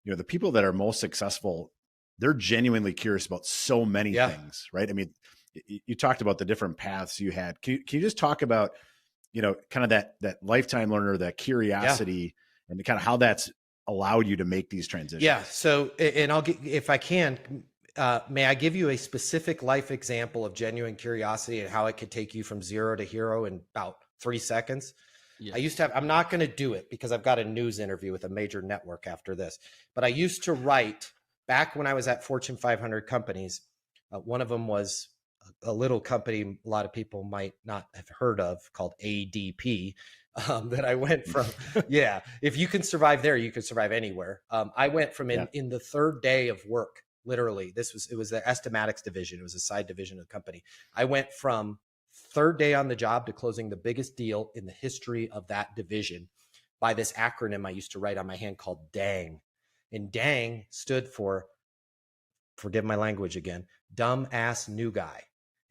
the people that are most successful, they're genuinely curious about so many Yeah. things, right? I mean, you talked about the different paths you had. Can you just talk about, kind of that lifetime learner, that Yeah. curiosity, and kind of how that's allowed you to make these Yeah. transitions? So, and I'll get, if I can, may I give you a specific life example of genuine curiosity and how it could take you from zero to hero in about 3 seconds? I used to Yes. have, I'm not going to do it because I've got a news interview with a major network after this, but I used to write back when I was at Fortune 500 companies. One of them was a little company a lot of people might not have heard of called ADP, that I went from. Yeah, if you can survive there, you can survive anywhere. I went from Yeah. in the third day of work, literally. It was the Estimatics division. It was a side division of the company. I went from third day on the job to closing the biggest deal in the history of that division by this acronym I used to write on my hand called DANG. And DANG stood for, forgive my language again, dumb ass new guy.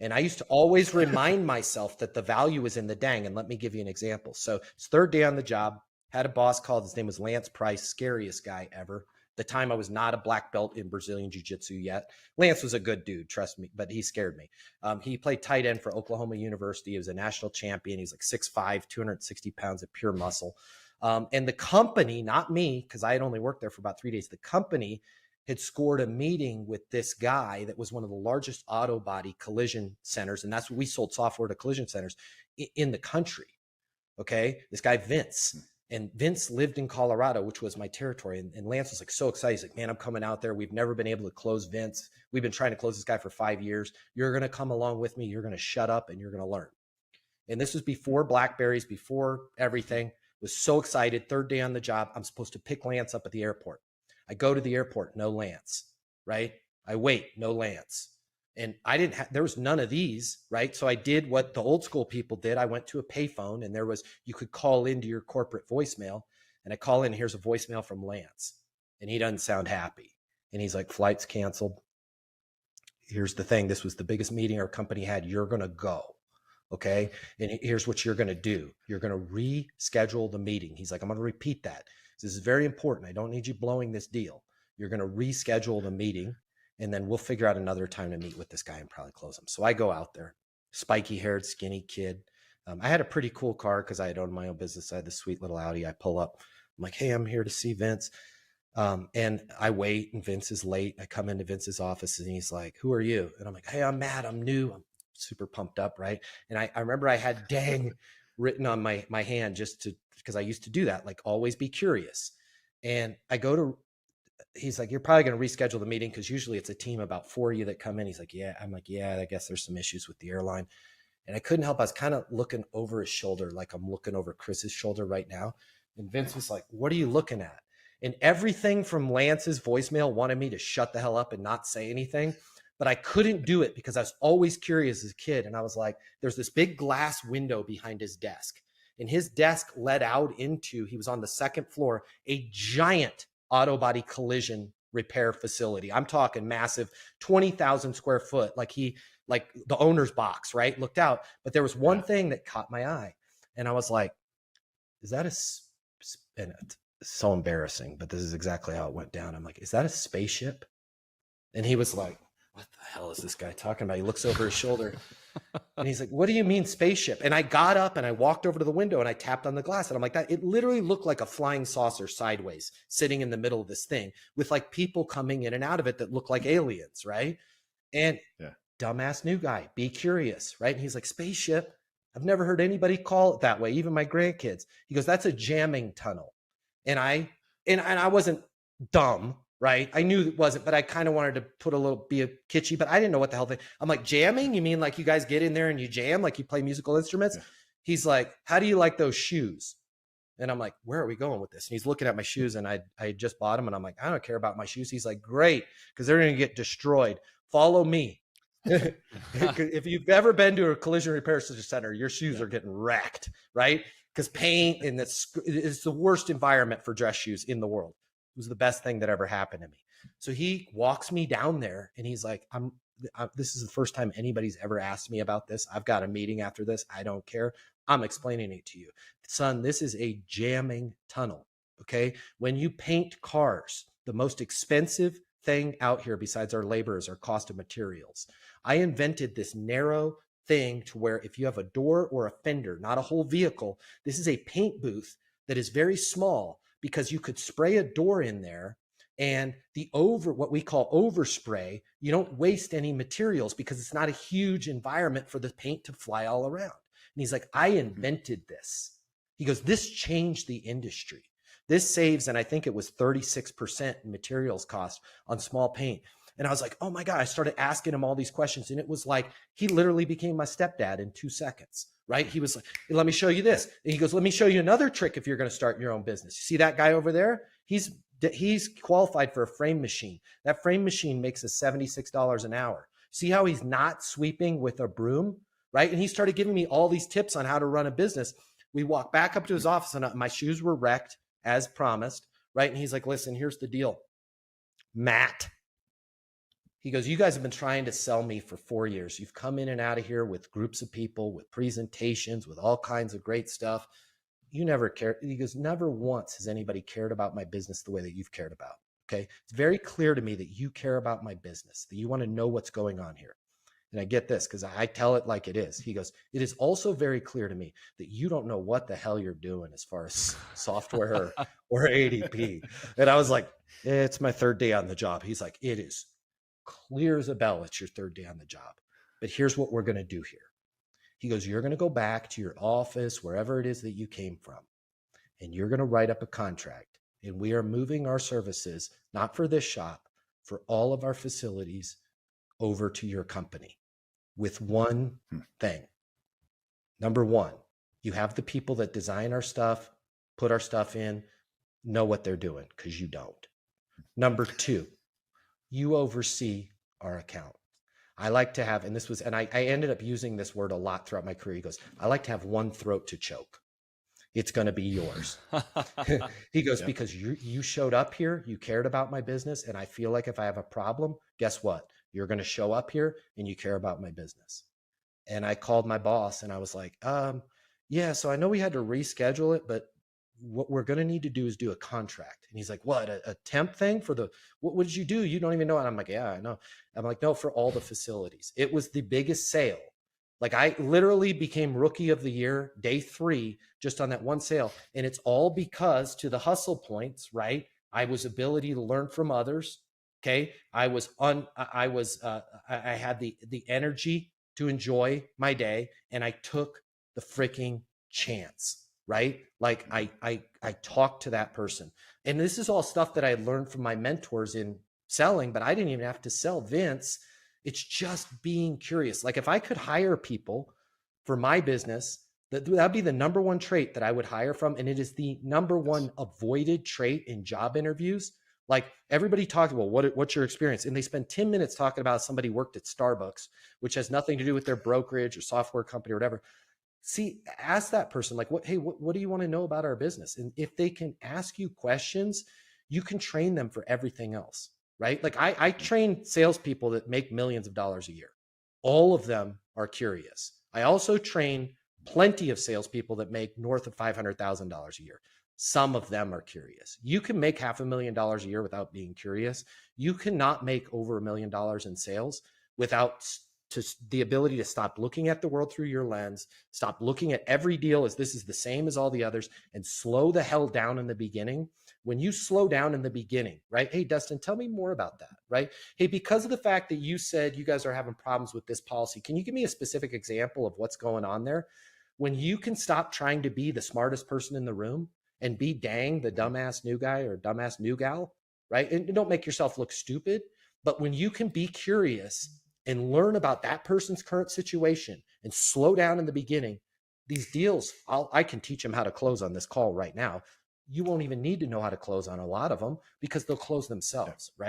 And I used to always remind myself that the value is in the dang. And let me give you an example. So it's third day on the job, had a boss called, his name was Lance Price, scariest guy ever. At the time I was not a black belt in Brazilian jiu-jitsu yet. Lance was a good dude, trust me, but he scared me. He played tight end for Oklahoma University. He was a national champion. He's like 6'5", 260 pounds of pure muscle. And the company, not me, because I had only worked there for about 3 days, the company had scored a meeting with this guy that was one of the largest auto body collision centers. And that's what we sold software to collision centers in the country. Okay. This guy, Vince. And Vince lived in Colorado, which was my territory. And Lance was like so excited. He's like, man, I'm coming out there. We've never been able to close Vince. We've been trying to close this guy for 5 years. You're going to come along with me. You're going to shut up and you're going to learn. And this was before Blackberries, before everything. Was so excited. Third day on the job. I'm supposed to pick Lance up at the airport. I go to the airport, no Lance, right? I wait, no Lance. And I didn't have, there was none of these, right? So I did what the old school people did. I went to a payphone and there was, you could call into your corporate voicemail. And I call in, here's a voicemail from Lance. And he doesn't sound happy. And he's like, flight's canceled. Here's the thing. This was the biggest meeting our company had. You're going to go. Okay. And here's what you're going to do. You're going to reschedule the meeting. He's like, I'm going to repeat that. This is very important. I don't need you blowing this deal. You're going to reschedule the meeting and then we'll figure out another time to meet with this guy and probably close him. So I go out there, spiky haired, skinny kid. I had a pretty cool car because I had owned my own business. I had this sweet little Audi. I pull up. I'm like, hey, I'm here to see Vince. And I wait and Vince is late. I come into Vince's office and he's like, who are you? And I'm like, hey, I'm Matt. I'm new. I'm super pumped up. Right. And I remember I had dang written on my hand just to, because I used to do that, like always be curious. And I go to, he's like, you're probably going to reschedule the meeting because usually it's a team about 4 of you that come in. He's like, yeah. I'm like, yeah, I guess there's some issues with the airline. And I couldn't help. I was kind of looking over his shoulder, like I'm looking over Chris's shoulder right now. And Vince was like, what are you looking at? And everything from Lance's voicemail wanted me to shut the hell up and not say anything. But I couldn't do it because I was always curious as a kid. And I was like, there's this big glass window behind his desk. And his desk led out into, he was on the second floor, a giant auto body collision repair facility. I'm talking massive, 20,000 square foot, like the owner's box, right? Looked out. But there was one thing that caught my eye. And I was like, is that and it's so embarrassing, but this is exactly how it went down. I'm like, is that a spaceship? And he was like, what the hell is this guy talking about? He looks over his shoulder and he's like, what do you mean spaceship? And I got up and I walked over to the window and I tapped on the glass and I'm like, that it literally looked like a flying saucer sideways sitting in the middle of this thing with like people coming in and out of it that look like aliens. Right. And dumbass new guy, be curious. Right. And he's like, spaceship. I've never heard anybody call it that way. Even my grandkids. He goes, that's a jamming tunnel. And I wasn't dumb, right? I knew it wasn't, but I kind of wanted to put be a kitschy, but I didn't know what the hell I'm like, jamming? You mean like you guys get in there and you jam, like you play musical instruments? Yeah. He's like, how do you like those shoes? And I'm like, where are we going with this? And he's looking at my shoes and I just bought them. And I'm like, I don't care about my shoes. He's like, great, because they're going to get destroyed. Follow me. If you've ever been to a collision repair center, your shoes are getting wrecked, right? Because paint and it's the worst environment for dress shoes in the world. It was the best thing that ever happened to me. So he walks me down there and he's like, this is the first time anybody's ever asked me about this. I've got a meeting after this. I don't care. I'm explaining it to you. Son, this is a jamming tunnel. Okay. When you paint cars, the most expensive thing out here besides our labor is our cost of materials. I invented this narrow thing to where if you have a door or a fender, not a whole vehicle, this is a paint booth that is very small because you could spray a door in there, and what we call overspray, you don't waste any materials because it's not a huge environment for the paint to fly all around. And he's like, I invented this. He goes, this changed the industry. This saves, and I think it was 36% in materials cost on small paint. And I was like, oh my God, I started asking him all these questions. And it was like, he literally became my stepdad in 2 seconds, right? He was like, hey, let me show you this. And he goes, let me show you another trick if you're going to start your own business. You see that guy over there? He's qualified for a frame machine. That frame machine makes us $76 an hour. See how he's not sweeping with a broom, right? And he started giving me all these tips on how to run a business. We walked back up to his office and my shoes were wrecked as promised, right? And he's like, listen, here's the deal, Matt. He goes, you guys have been trying to sell me for 4 years. You've come in and out of here with groups of people, with presentations, with all kinds of great stuff. You never cared. He goes, never once has anybody cared about my business the way that you've cared about. Okay. It's very clear to me that you care about my business, that you want to know what's going on here. And I get this because I tell it like it is. He goes, it is also very clear to me that you don't know what the hell you're doing as far as software or ADP. And I was like, it's my 3rd day on the job. He's like, it is clear as a bell. It's your 3rd day on the job. But here's what we're going to do here. He goes, you're going to go back to your office, wherever it is that you came from, and you're going to write up a contract. And we are moving our services, not for this shop, for all of our facilities over to your company with one thing. Number one, you have the people that design our stuff, put our stuff in, know what they're doing, because you don't. Number two, you oversee our account. I like to have, and this was, and I ended up using this word a lot throughout my career. He goes, I like to have one throat to choke. It's going to be yours. He goes, because you showed up here, you cared about my business. And I feel like if I have a problem, guess what? You're going to show up here and you care about my business. And I called my boss and I was like, yeah, so I know we had to reschedule it, but what we're going to need to do is do a contract. And he's like, what, a temp thing for what did you do? You don't even know. And I'm like, yeah, I know. I'm like, no, for all the facilities. It was the biggest sale. Like I literally became rookie of the year, day 3, just on that one sale. And it's all because, to the hustle points, right? I was ability to learn from others. Okay. I had the energy to enjoy my day, and I took the freaking chance, right? Like I talked to that person. And this is all stuff that I learned from my mentors in selling, but I didn't even have to sell Vince. It's just being curious. Like if I could hire people for my business, that'd be the number one trait that I would hire from. And it is the number one avoided trait in job interviews. Like everybody talked about what's your experience? And they spend 10 minutes talking about somebody worked at Starbucks, which has nothing to do with their brokerage or software company or whatever. See, ask that person, like, what do you want to know about our business? And if they can ask you questions, you can train them for everything else, right? Like I train salespeople that make millions of dollars a year. All of them are curious. I also train plenty of salespeople that make north of $500,000 a year. Some of them are curious. You can make $500,000 a year without being curious. You cannot make over $1 million in sales without the ability to stop looking at the world through your lens, stop looking at every deal as this is the same as all the others, and slow the hell down in the beginning. When you slow down in the beginning, right? Hey, Dustin, tell me more about that, right? Hey, because of the fact that you said you guys are having problems with this policy, can you give me a specific example of what's going on there? When you can stop trying to be the smartest person in the room and be dang the dumbass new guy or dumbass new gal, right? And don't make yourself look stupid, but when you can be curious and learn about that person's current situation and slow down in the beginning, these deals, I can teach them how to close on this call right now. You won't even need to know how to close on a lot of them because they'll close themselves, right?